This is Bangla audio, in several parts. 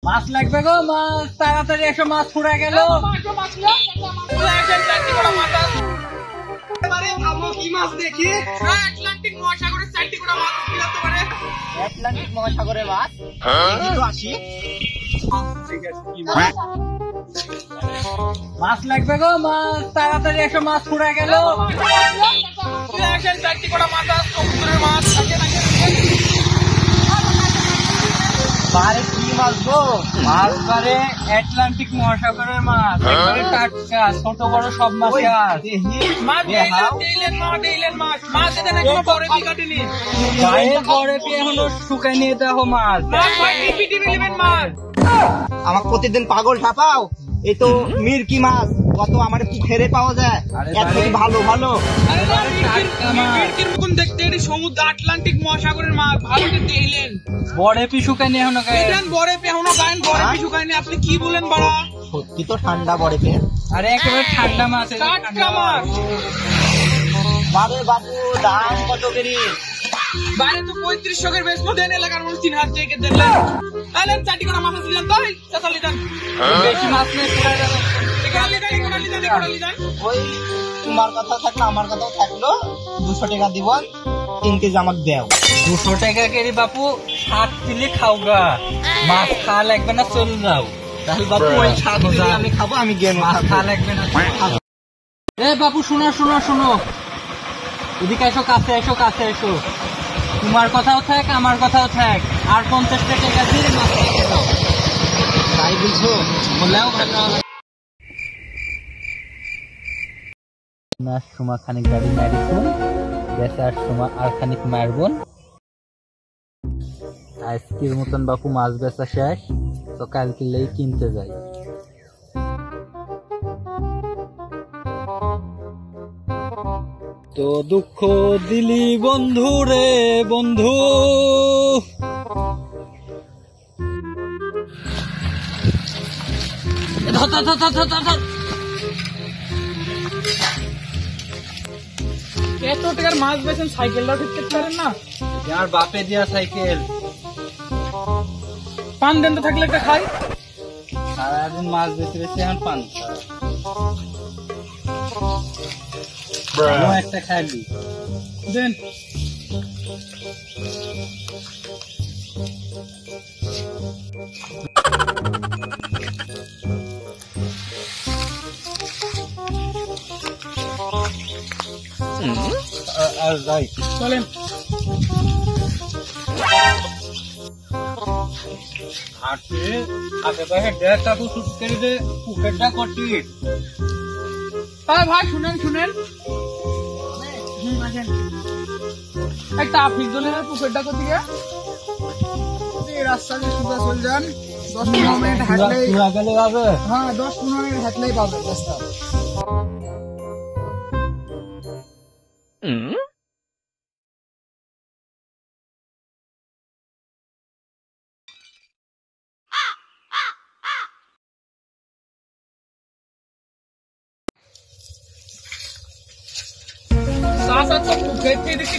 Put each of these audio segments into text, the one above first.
মাছ লাগবে গো, মাছ তাড়াতাড়ি এসো, মাছ ফুরা গেল। কি মাছ দেখি? আটলান্টিক মহাসাগরের 4টি করে মাছ কিনতে পারে। আটলান্টিক মহাসাগরের মাছ তো আসি। ঠিক আছে, কি মাছ লাগবে গো, মাছ তাড়াতাড়ি এসো, মাছ ফুরা গেল। 4টি করে মাছ, সমুদ্রের মাছ। বারে কি মাছ গো? মাছ বারে আটলান্টিক মহাসাগরের মাছ, একবারে টাটকা, ছোট বড় সব মাছ আছে। মাছ ডেইলেন মাছ। মাছ এতে না কোনো বরফি কাটেনি। গায়ে বরফি এখনো শুকায় নিয়ে দেখো মাছ। মাছ আমাকে প্রতিদিন পাগল ঠাপাও। এই তো মির্কি মাছ, কত আমার পুকুরে পাওয়া যায়। এর থেকে ভালো ভালো দেখতে সমুদ্র আটলান্টিক মহাসাগরের মাছ। ভালো ডেইলেন বরফি শুকায় নিয়ে এখনো গায়ে। বরফি এখনো গায়েন বরফি শুকায়নি। আপনি কি বলেন বাড়া? সত্যি তো ঠান্ডা বরফে। আরে একেবারে ঠান্ডা মাছ, টাটকা মাছ। বাবু বাবু দাম কত করে? বাইরে তো 3500 এর বেশ মধ্যে এলাকার মানুষ 3000 টাকা দিলেন। তাহলে 4টি করে মাছ ছিলেন তাই চাচালি দেন। বেশি মাছ নেই, পুরা যাবে। ওই তোমার কথা থাকলো আমার কথাও থাকলো, 200 টাকা দিব, 3 কেজি আমাকে দেও। 200 টাকা কেজি বাপু, 7 কিলো খাও গা। মাছ খাওয়া লাগবে না, চলে যাও। তাহলে বাবু ওই 7 কেজি আমি খাবো, আমি গেম মাছ খাওয়া লাগবে না। এ বাপু শোনো, এদিকে এসো, কাছে এসো। তোমার কথাও থাক, আমার কথাও থাক। আর 50 টাকা দিয়ে মাছ খেয়ে দাও। তাই বলছো? বললেও ভালো। সময় খানিক গাড়ি মারিছুন, বেচার সময় আর খানিক মারবন। আজকের মতন বাপু মাছ বেচা শেষ, তো কালকে কিনতে যাই। তো দুঃখ দিলি বন্ধু রে বন্ধু, এত টাকার মাছ বেচেন, সাইকেলটা ঠিক করতে পারেন না? আর বাপে দিয়া সাইকেল। পান দেন তো থাকলে একটা খাই। সারাদিন মাছ বেচে এখন পান একটা খাইলি দেন। আর যাই চলেন। হাঁটতে আগে পাশে 1.5 কাকু শুট করে দে, পুকুরটা করতি। ভাই শুনেন। একটা আফিক দলের পুকুরটা করতে গিয়ে রাস্তা দিয়ে সোজা চলে যান, 10-15 মিনিট হাঁটলেই। হ্যাঁ, 10-15 মিনিট হাঁটলেই পাবেন রাস্তা।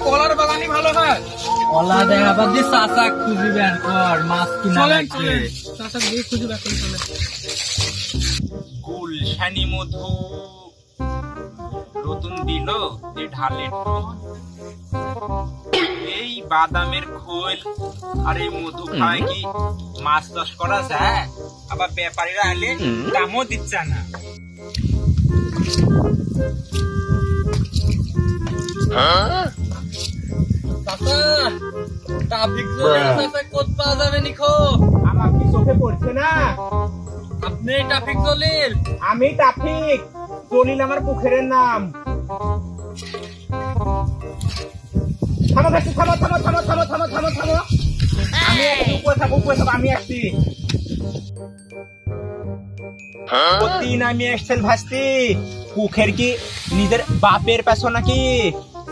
কলার বাগানই ভালো হয়। কলা দেখাবার দিয়ে চাচা খুঁজি বের কর, মাছ কিনা লাগবে। চাচা দিয়ে খুঁজি বের করে চলে। গুলশানি মধু নতুন দিল যে ঢালের এই বাদামের খোল আর এই মধু খায় কি মাছ চাষ করা যায়? আবার ব্যাপারীরা আলে দামও দিচ্ছে না। আমার কি চোখে পড়ছে না? আপনি ট্রাফিক দলিল? আমি ট্রাফিক দলিল, আমার পুকুরের নাম। থামো। আমি আসছি। প্রতিদিন আমি এসছেন ভাসতি, পুকুর কি নিজের বাপের পেছো নাকি?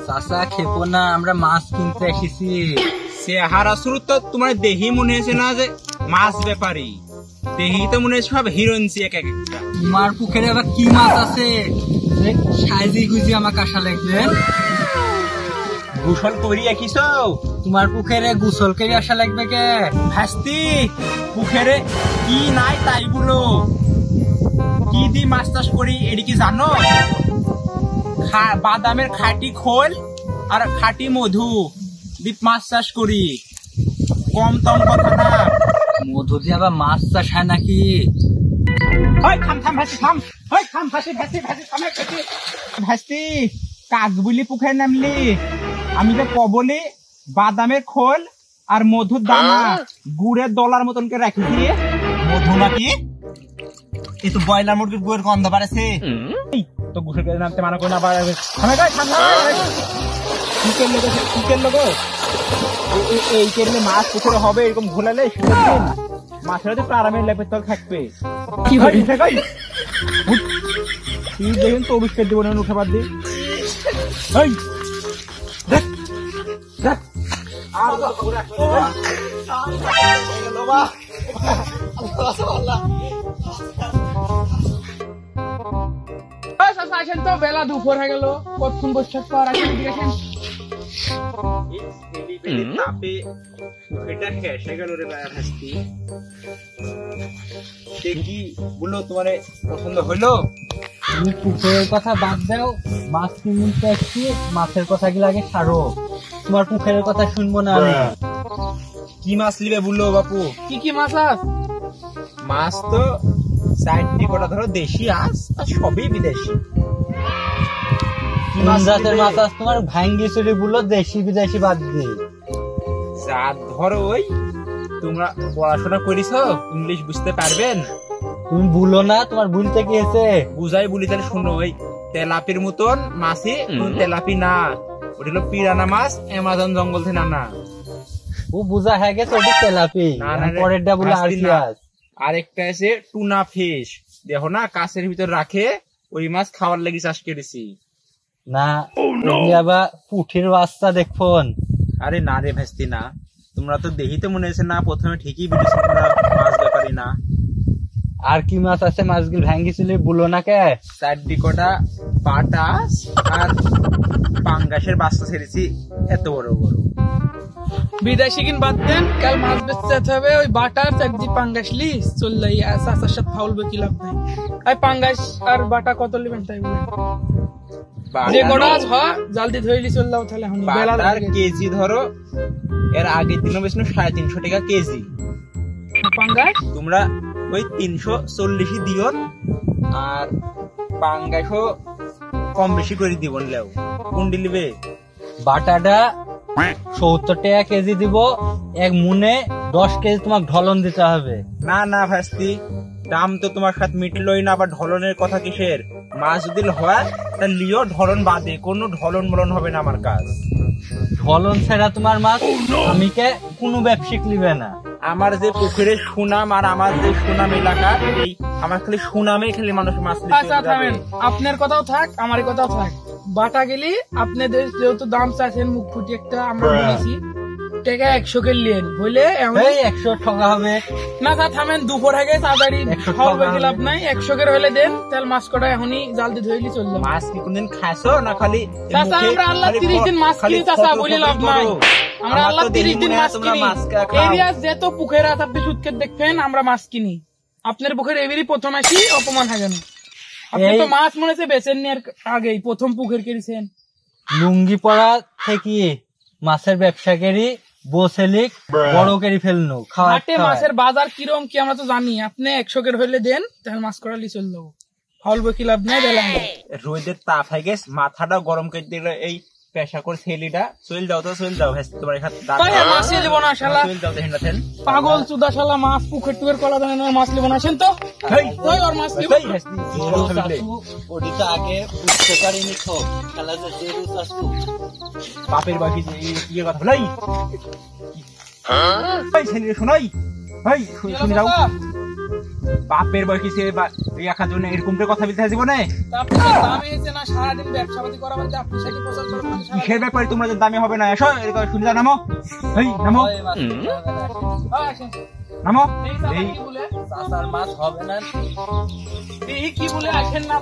চাচা খেপো না, আমরা মাছ কিনতে এসেছি। চেহারা শুরু তো তোমার দেহি মনে হয়েছে না যে মাছ ব্যাপারী, দেহি তো মনে হচ্ছে সব হিরোইনসি এক একটা। তোমার পুকুরে আবার কি মাছ আছে সাইজি গুজি আমাকে আশা লাগবে? গোসল করি একিস তোমার পুকুরে গোসল করে আসা লাগবে কে? ভাস্তি পুকুরে কি নাই তাই বলো, কি দি মাছ চাষ করি এটি কি জানো? বাদামের খাঁটি খোল আর খাঁটি মধু দীপ মাছ চাষ করি, কম টম কথা না। মধু দিয়ে আবার মাছ চাষ হয় নাকি? ভাস্তি কাক বুলি পুকুরে নামলি, আমি তো কবলি বাদামের খোল আর মধুর দানা গুড়ের দলার মতন করে রাখিছি। মধু নাকি? এই তো ব্রয়লার মুরগির গুয়ের গন্ধ বাড়াছে। তো গোসল করে নামতে মানা করে না, কি করলো এই করলে মাছ পুকুরে হবে এরকম ঘোলালে শীতের দিন মাছেরা তো আরামের লেপের তল থাকবে। কি হয় তুই দেখুন তো অবিষ্কার দিব না উঠে বাদ দিয়ে আসেন তো, বেলা দুপুর হয়ে গেল, কতক্ষণ বসে থাকবো? আর আসেন, এদিকে আসেন। তাপে এটা শেষ হয়ে গেল রে ভাস্তি। সে কি বললো তোমার পছন্দ হইলো? তুমি পুকুরের কথা বাদ দাও, মাছ কিনতে আসছি, মাছের কথা গুলো আগে ছাড়ো। তোমার পুকুরের কথা শুনবো না আমি। কি মাছ নিবে বললো বাপু? কি কি মাছ আছে? মাছ তো 4টি কটা ধরো, দেশি আস আর সবই বিদেশি। কোন জাতের মাছ আছে তোমার? ভাঙ্গি চুরি বললো, দেশি বিদেশি বাদ দিয়ে। জাত ধরো ওই, তোমরা পড়াশোনা করিছো, ইংলিশ বুঝতে পারবেন। তুমি ভুলো না, তোমার ভুলতে কি হয়েছে? বুঝাই বলি তাহলে শুনো। ওই তেলাপির মতন মাছই, তেলাপি না, ওটা হলো পিরানা মাছ, অ্যামাজন জঙ্গল থেকে আনা। ও বুঝা হয়ে গেছে, ওটা তেলাপি। পরেরটা বলে আর কি আছে? আরেকটা আছে টুনা ফিশ, দেখো না কাছের ভিতর রাখে, ওই মাছ খাওয়ার লাগি চাষ করেছি। না আবার পুঠির বাচ্চা দেখুন। আরে না রে ভাস্তি না, তোমরা তো দেখিতে মনে হয়েছে না প্রথমে ঠিকই বুঝেছো তোমরা মাছ ব্যাপারী না। আর কি মাছ আছে? মাছগুলো ভাঙ্গি চুলি বলো না কে? 4টি কটা পাটাস আর পাঙ্গাসের বাচ্চা ছেড়েছি, এত বড় বড়। বিদেশি কিন বাদ দেন, কাল মাছ বেচতে যেতে হবে। ওই বাটার 4জি পাঙ্গাস লিস চললে চাচার সাথে ফাউলবে, কি লাভ নাই। আর পাঙ্গাস আর বাটা কত নেবেন তাই বলেন? যে কটা আজ হয় জলদি ধরলি চললাও তাহলে। বাটার কেজি ধরো এর আগের দিনও বেশ 350 টাকা কেজি। পাঙ্গাস তোমরা ওই 340 দিও, আর পাঙ্গাসও কম বেশি করে দিব। নিলেও কোনটি নিবে? বাটাটা 70 টাকা কেজি দিব, এক মুনে 10 কেজি তোমাকে ঢলন দিতে হবে। না না ভাস্তি, দাম তো তোমার সাথে মিটলই না, আবার ঢলনের কথা কিসের? মাছ যদি হয় তা লিও, ঢলন বাদে, কোনো ঢলন মলন হবে না আমার কাজ। ঢলন ছাড়া তোমার মাছ আমি কে কোনো ব্যবসায়িক নিবে না। আমার যে পুকুরের সুনাম আর আমার যে সুনাম এলাকা, এই আমার খালি সুনামে খালি মানুষ মাছ নিতে আচ্ছা থামেন, আপনার কথাও থাক আমার কথাও থাক। বাটা গেলি আপনাদের যেহেতু দাম চাচ্ছেন মুখ ফুটি একটা, আমরা বলেছি টাকা 100 কে লিয়েন হইলে 100 টাকা হবে না। থামেন, দুপুর আগে তাড়াতাড়ি খাওয়াবে কি লাভ নাই। 100 কে হইলে দেন, তাহলে মাছ কটা এখনই জালদি ধরলি চললো। মাছ কি কোনদিন খাইছো না? খালি চাচা আমরা আল্লাহ 30 দিন মাছ কিনি, চাচা বলি লাভ নাই। আমরা আল্লাহ 30 দিন মাছ কিনি। এরিয়া যেত পুকুরে আছে আপনি সুদকে দেখবেন, আমরা মাছ কিনি। আপনার পুকুরে এবারই প্রথম আসি, অপমান হয় কেন? আপনি তো মাছ মনে হচ্ছে বেচেন নি, আগেই প্রথম পুকুর কিনেছেন। লুঙ্গি পরা থেকে মাছের ব্যবসা করি, বসেলিক বড় করে ফেলনো। হাটে মাছের বাজার কিরম কি আমরা তো জানি। আপনি 100 কে হইলে দেন, তাহলে মাছ করালি চললো। ফাউলবে কি লাভ নাই। রোদের তাপ হয়ে গেছে, মাথাটা গরম করে দিলে এই পেশা করে ছেলিটা চল যাও তো, চল যাও। তোমার এখানে মাছই লিব না শালা, পাগল চুদা শালা। মাছ পুকুর টুকের কলা দানে মাছ লিব না। আসেন তো, ওর মাছ লিব। ওদিকে আগে বুঝতে পারিনি তো খেলা যে বাপের বাকি ইয়ে কথা বলাই শোনাই শুনে যাও। বাপের বয়সী সে একার জন্য এরকম কথা বলতে জীবনে কিসের ব্যাপারে তোমরা যে দামি হবে না? এসো শুনে যাও, নামো নামো নামো। এই মাছ হবে না কি বলে আসেন না?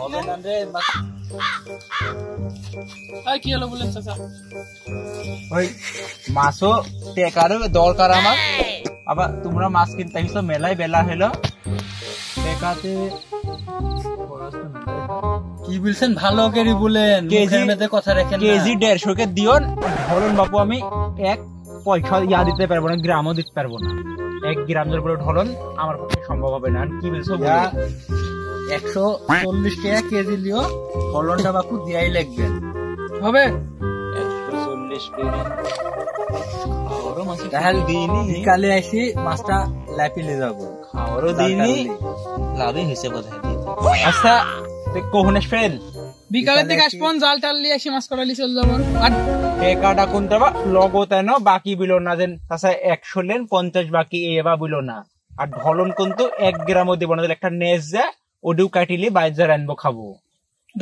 এই কি হলো বলেন চাচা? ওই মাছও টেকারও দরকার আমার। আবার তোমরা মাছ কিনতে আসছো, মেলায় বেলা হলো, টেকাতে কি বলছেন ভালো করে বলেন, মুখের মধ্যে কথা রাখেন না। কেজি 150 কে দিও। ঢলন বাপু আমি এক পয়সা দিতে পারবো না, গ্রামও দিতে পারবো না। 1 গ্রামের উপরে ঢলন আমার পক্ষে সম্ভব হবে না। কি বলছো? 140 টাকা কেজি লিও, ফলনটা বাপু দিয়াই লাগবেন। হবে 140 কেজি তাহলে বিকালে আসি মাছটা লাপিলে যাবো। খাওয়ারও দিইনি, লাভই হয়েছে বোধহয়। আচ্ছা কখন আসবেন? বিকালের দিকে আসবেন, জাল টাল নিয়ে আসি, মাছ করালি চলে যাবো। আর টেকাটা কোন দেবা লগো তেন বাকি বিলো না, যেন তাছা 100 লেন 50 বাকি এবা বিলো না। আর ঢলন কিন্তু 1 গ্রামও দেব না, একটা নেজ যা ওডিও কাটিলে বাইরে রানবো খাবো।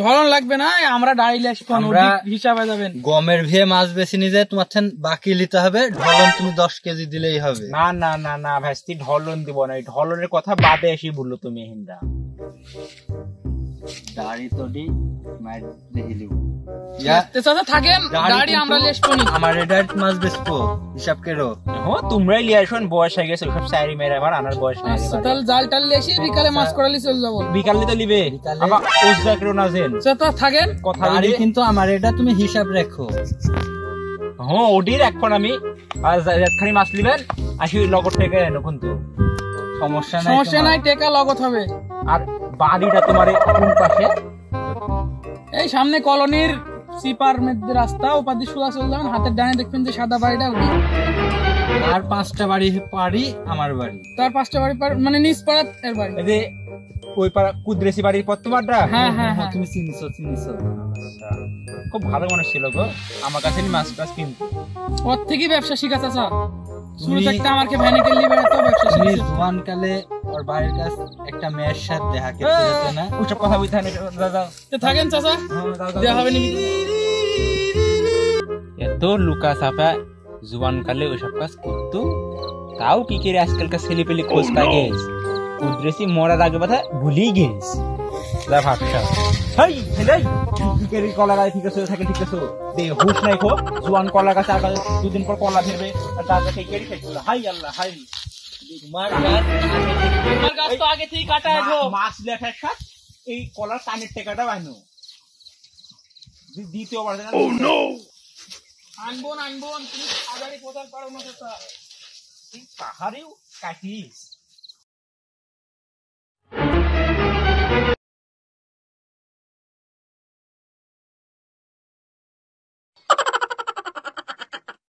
ধরন লাগবে না, আমরা ডাইলে আসবো, আমরা হিসাবে যাবেন। গমের ভিয়ে মাছ বেশি নিয়ে যায়, তোমার বাকি নিতে হবে। ঢলন তুমি 10 কেজি দিলেই হবে। না না না না ভাইস্তি, ঢলন দিব না। এই ঢলনের কথা বাদে আসি বললো তুমি হিন্দা। দাড়ি তোডি মার দেহিলিও চাচা থাকেন, গাড়ি আমরা লেসবো নি। আমার ডাইরেক্ট মাছ বেচবো, হিসাব কেরো। হ্যাঁ তোমরাই লিয়ে আসুন, বয়স হয়ে গেছে ওসব সাইরি মেরে, আমার আনার বয়স নাই। আচ্ছা তাহলে জাল টাল নিয়ে আসি, বিকালে মাছ করালি চলে যাবো। বিকালে তো লিবে বিকালে। আমার ওজা কেন না যেন চাচা থাকেন, কথা গাড়ি বলি। কিন্তু আমার এটা তুমি হিসাব রাখো। হ্যাঁ ওডির এখন আমি আর খানি মাছ লিবেন আসি লগর থেকে এনো কিন্তু সমস্যা নাই, সমস্যা নাই, টেকা লগত হবে। আর বাড়িটা তোমার কোন পাশে? এই সামনে কলোনির সিপার মধ্যে রাস্তা, ওপার দিয়ে সোজা চলে যাবেন, হাতের ডানে দেখবেন যে সাদা বাড়িটা, ওই আর 5টা বাড়ি পারি আমার বাড়ি। তার 5টা বাড়ি পার মানে নিচ পাড়া এর বাড়ি। এই যে ওই পাড়া কুদ্রেসি বাড়ির পর তোমারটা? হ্যাঁ হ্যাঁ হ্যাঁ, তুমি চিনছো। খুব ভালো মানুষ ছিল গো, আমার কাছে মাছ টাছ কিনতো। ওর থেকে ব্যবসা শিখা চাচা। শুরু থেকে আমাকে ভ্যানে গেলি বেড়াতো, ব্যবসা তুমি শিখেছে। জোয়ান কালে ওর বাড়ির কাছ একটা মেয়ের সাথে দেখা করতে যেত না? ওসব কথা বলতে হয় না, দাদা। তো থাকেন চাচা, দেওয়া হবে নি। এত লুকা ছাপা জুয়ান কালে ওসব কাজ করতো, তাও কি করে আজকালকার ছেলে পেলে খোঁজ পাই গেছে। কুদ্রেসি মরার আগে কথা ভুলেই গেছে। ভাবছা হেই হেই কি কলা গাছ ঠিক আছে, থাকে ঠিক আছে, দে হুশ নাই খো জুয়ান কলা গাছ আর 2 দিন পর কলা ধরবে, আর তার কাছে কেড়ে খাইছিল। হাই আল্লাহ হাই, তোমার গাছ তো আগে থেকে কাটা আছে। মাছ লেখার সাথে এই কলার কানের টেকাটা বানো দ্বিতীয়বার। আনবো তুমি হাজারি কোথায় পারো না চাচা। পাহাড়েও কাটিস।